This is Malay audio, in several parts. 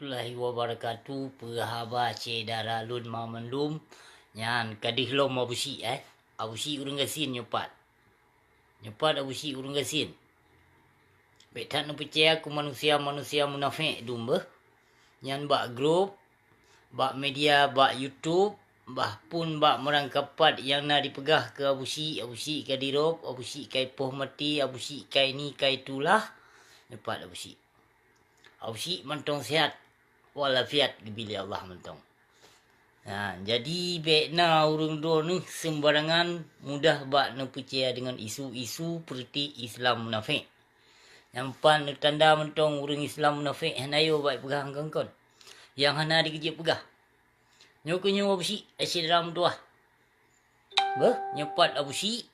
warahmatullahi wabarakatuh. Perhaba cedara lun mamandum. Nyan kadih lom abusi Abusi urang gasin nyopat. Nyopat abusi urang gasin. Betan nu percaya ku manusia munafik dumba. Nyan bak grup, bak media, bak YouTube, bah pun bak merangkapat yang nak dipegah ke abusi kai dirop, abusi kai poh mati, abusi kai ni kai itulah. Nyopat abusi. Abusi mentong sihat walafiat bila Allah mentong. Jadi bekna urang do ni sembarangan mudah bak na percaya dengan isu-isu seperti Islam munafik. Nyampan tanda mentong urang Islam munafik hanayo bak pegang kongkon. Yang hana dikejep pegah. Nyokunyo abusi asyik dalam doa. Nyopat abusi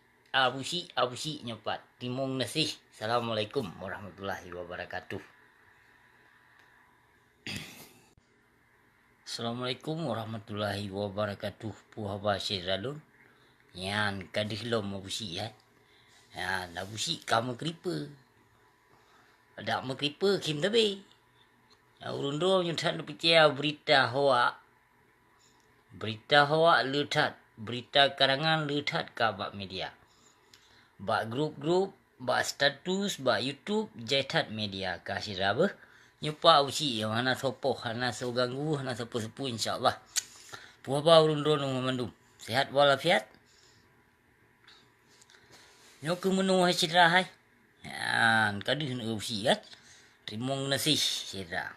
nyopat. Timung nasih. Assalamualaikum warahmatullahi wabarakatuh. Assalamualaikum warahmatullahi wabarakatuh. Puhaba syiralun. Yan kadih lom abusi Yan abusi kamu kripa. Ada ma kripa kim tabe. Urun do nyutat percaya berita hoa. Berita hoa letat, berita karangan letat ka bak media. Bak grup-grup, bak status, bak YouTube jetat media ka syirabah. Nyopa usi yang hana sopoh, hana so ganggu, hana sepu-sepu insyaAllah. Puhaba urun dono memandum. Sehat walafiat. Nyoku menu hai cedera hai. Yan, kadih nak usi kan. Terima kasih cedera.